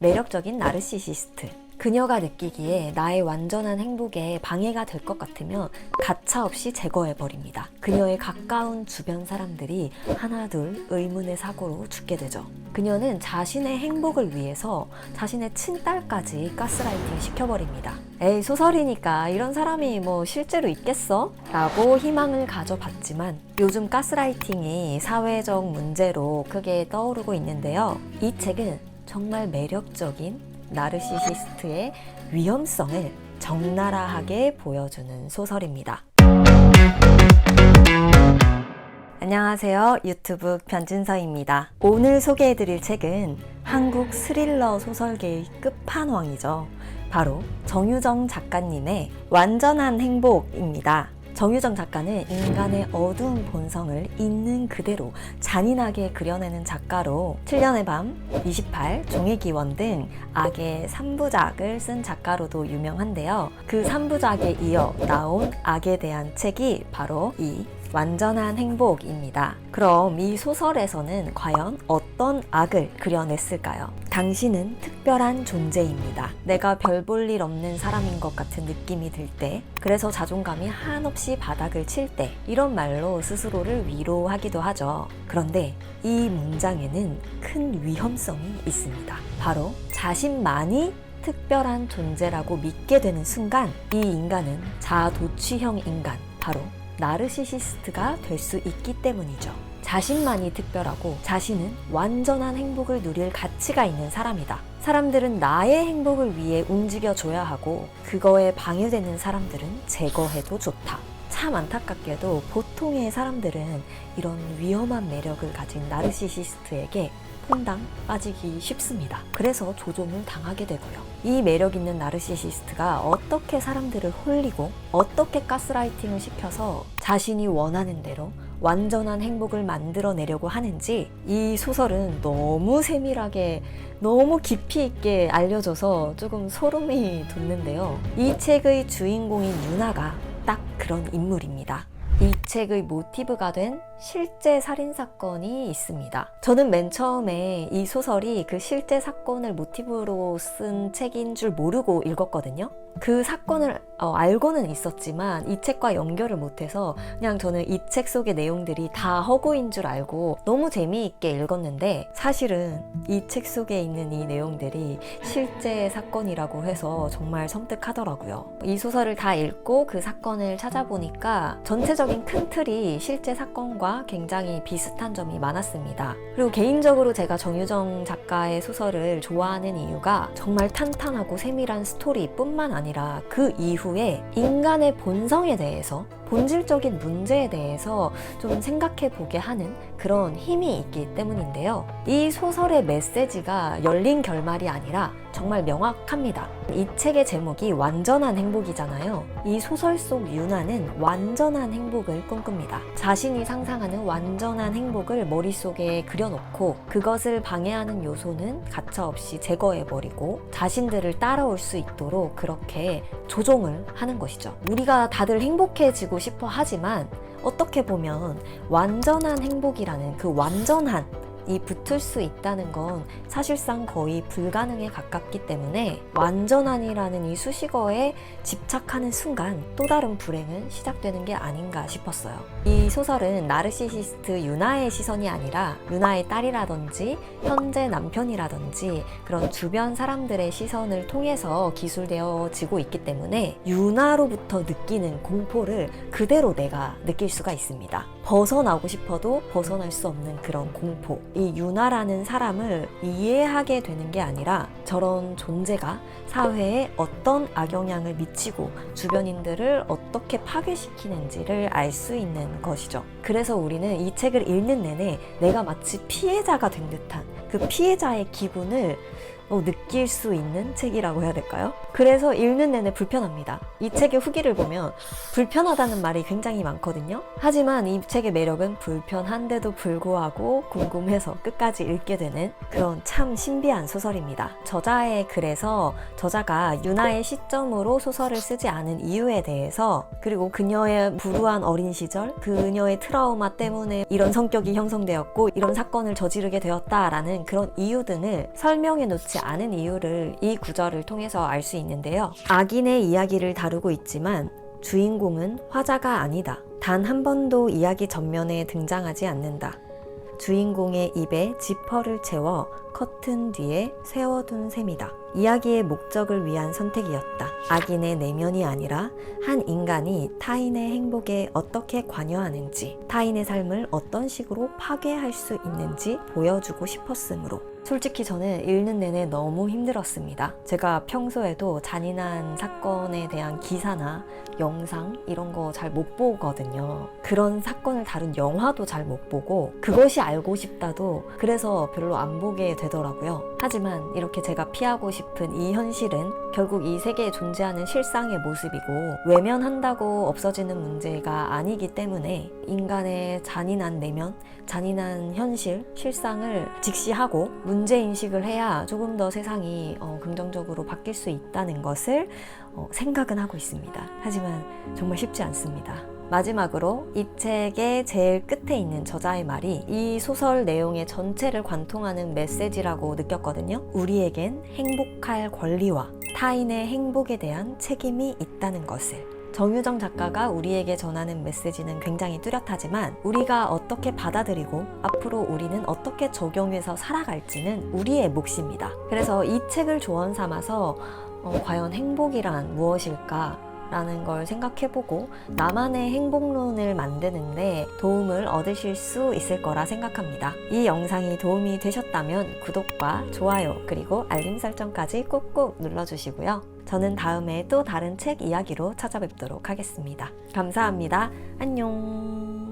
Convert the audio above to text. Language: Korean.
매력적인 나르시시스트. 그녀가 느끼기에 나의 완전한 행복에 방해가 될 것 같으면 가차없이 제거해버립니다. 그녀의 가까운 주변 사람들이 하나둘 의문의 사고로 죽게 되죠. 그녀는 자신의 행복을 위해서 자신의 친딸까지 가스라이팅 시켜버립니다. 에이, 소설이니까 이런 사람이 뭐 실제로 있겠어? 라고 희망을 가져봤지만 요즘 가스라이팅이 사회적 문제로 크게 떠오르고 있는데요. 이 책은 정말 매력적인 나르시시스트의 위험성을 적나라하게 보여주는 소설입니다. 안녕하세요. 유튜브 변진서입니다. 오늘 소개해드릴 책은 한국 스릴러 소설계의 끝판왕이죠. 바로 정유정 작가님의 완전한 행복입니다. 정유정 작가는 인간의 어두운 본성을 있는 그대로 잔인하게 그려내는 작가로 7년의 밤, 28, 종의 기원 등 악의 3부작을 쓴 작가로도 유명한데요. 그 3부작에 이어 나온 악에 대한 책이 바로 이 완전한 행복입니다. 그럼 이 소설에서는 과연 어떤 악을 그려냈을까요? 당신은 특별한 존재입니다. 내가 별 볼 일 없는 사람인 것 같은 느낌이 들 때, 그래서 자존감이 한없이 바닥을 칠 때, 이런 말로 스스로를 위로하기도 하죠. 그런데 이 문장에는 큰 위험성이 있습니다. 바로 자신만이 특별한 존재라고 믿게 되는 순간 이 인간은 자아도취형 인간, 바로 나르시시스트가 될 수 있기 때문이죠. 자신만이 특별하고 자신은 완전한 행복을 누릴 가치가 있는 사람이다. 사람들은 나의 행복을 위해 움직여줘야 하고 그거에 방해되는 사람들은 제거해도 좋다. 참 안타깝게도 보통의 사람들은 이런 위험한 매력을 가진 나르시시스트에게 퐁당 빠지기 쉽습니다. 그래서 조종을 당하게 되고요. 이 매력 있는 나르시시스트가 어떻게 사람들을 홀리고 어떻게 가스라이팅을 시켜서 자신이 원하는 대로 완전한 행복을 만들어내려고 하는지 이 소설은 너무 세밀하게 너무 깊이 있게 알려줘서 조금 소름이 돋는데요. 이 책의 주인공인 유나가 딱 그런 인물입니다. 이 책의 모티브가 된 실제 살인사건이 있습니다. 저는 맨 처음에 이 소설이 그 실제 사건을 모티브로 쓴 책인 줄 모르고 읽었거든요. 그 사건을 알고는 있었지만 이 책과 연결을 못해서 그냥 저는 이 책 속의 내용들이 다 허구인 줄 알고 너무 재미있게 읽었는데 사실은 이 책 속에 있는 이 내용들이 실제 사건이라고 해서 정말 섬뜩하더라고요. 이 소설을 다 읽고 그 사건을 찾아보니까 전체적인 큰 틀이 실제 사건과 굉장히 비슷한 점이 많았습니다. 그리고 개인적으로 제가 정유정 작가의 소설을 좋아하는 이유가 정말 탄탄하고 세밀한 스토리뿐만 아니라 그 이후에 인간의 본성에 대해서 본질적인 문제에 대해서 좀 생각해 보게 하는 그런 힘이 있기 때문인데요. 이 소설의 메시지가 열린 결말이 아니라 정말 명확합니다. 이 책의 제목이 완전한 행복이잖아요. 이 소설 속 유나는 완전한 행복을 꿈꿉니다. 자신이 상상하는 완전한 행복을 머릿속에 그려놓고 그것을 방해하는 요소는 가차없이 제거해버리고 자신들을 따라올 수 있도록 그렇게 조종을 하는 것이죠. 우리가 다들 행복해지고 싶어 하지만 어떻게 보면 완전한 행복이라는 그 완전한 이 붙을 수 있다는 건 사실상 거의 불가능에 가깝기 때문에 완전한이라는 이 수식어에 집착하는 순간 또 다른 불행은 시작되는 게 아닌가 싶었어요. 이 소설은 나르시시스트 유나의 시선이 아니라 유나의 딸이라든지 현재 남편이라든지 그런 주변 사람들의 시선을 통해서 기술되어지고 있기 때문에 유나로부터 느끼는 공포를 그대로 내가 느낄 수가 있습니다. 벗어나고 싶어도 벗어날 수 없는 그런 공포. 이 유나라는 사람을 이해하게 되는 게 아니라 저런 존재가 사회에 어떤 악영향을 미치고 주변인들을 어떻게 파괴시키는지를 알 수 있는 것이죠. 그래서 우리는 이 책을 읽는 내내 내가 마치 피해자가 된 듯한 그 피해자의 기분을 느낄 수 있는 책이라고 해야 될까요? 그래서 읽는 내내 불편합니다. 이 책의 후기를 보면 불편하다는 말이 굉장히 많거든요. 하지만 이 책의 매력은 불편한데도 불구하고 궁금해서 끝까지 읽게 되는 그런 참 신비한 소설입니다. 저자의 글에서 저자가 유나의 시점으로 소설을 쓰지 않은 이유에 대해서, 그리고 그녀의 불우한 어린 시절, 그녀의 트라우마 때문에 이런 성격이 형성되었고 이런 사건을 저지르게 되었다라는 그런 이유 등을 설명해 놓지 그렇지 않은 이유를 이 구절을 통해서 알 수 있는데요. 악인의 이야기를 다루고 있지만 주인공은 화자가 아니다. 단 한 번도 이야기 전면에 등장하지 않는다. 주인공의 입에 지퍼를 채워 커튼 뒤에 세워둔 셈이다. 이야기의 목적을 위한 선택이었다. 악인의 내면이 아니라 한 인간이 타인의 행복에 어떻게 관여하는지, 타인의 삶을 어떤 식으로 파괴할 수 있는지 보여주고 싶었으므로. 솔직히 저는 읽는 내내 너무 힘들었습니다. 제가 평소에도 잔인한 사건에 대한 기사나 영상 이런 거 잘 못 보거든요. 그런 사건을 다룬 영화도 잘 못 보고 그것이 알고 싶다도 그래서 별로 안 보게 되더라고요. 하지만 이렇게 제가 피하고 싶은 이 현실은 결국 이 세계에 존재하는 실상의 모습이고 외면한다고 없어지는 문제가 아니기 때문에 인간의 잔인한 내면, 잔인한 현실, 실상을 직시하고 문제인식을 해야 조금 더 세상이 긍정적으로 바뀔 수 있다는 것을 생각은 하고 있습니다. 하지만 정말 쉽지 않습니다. 마지막으로 이 책의 제일 끝에 있는 저자의 말이 이 소설 내용의 전체를 관통하는 메시지라고 느꼈거든요. 우리에겐 행복할 권리와 타인의 행복에 대한 책임이 있다는 것을. 정유정 작가가 우리에게 전하는 메시지는 굉장히 뚜렷하지만 우리가 어떻게 받아들이고 앞으로 우리는 어떻게 적용해서 살아갈지는 우리의 몫입니다. 그래서 이 책을 조언 삼아서 과연 행복이란 무엇일까? 라는 걸 생각해보고 나만의 행복론을 만드는데 도움을 얻으실 수 있을 거라 생각합니다. 이 영상이 도움이 되셨다면 구독과 좋아요 그리고 알림 설정까지 꾹꾹 눌러주시고요. 저는 다음에 또 다른 책 이야기로 찾아뵙도록 하겠습니다. 감사합니다. 안녕.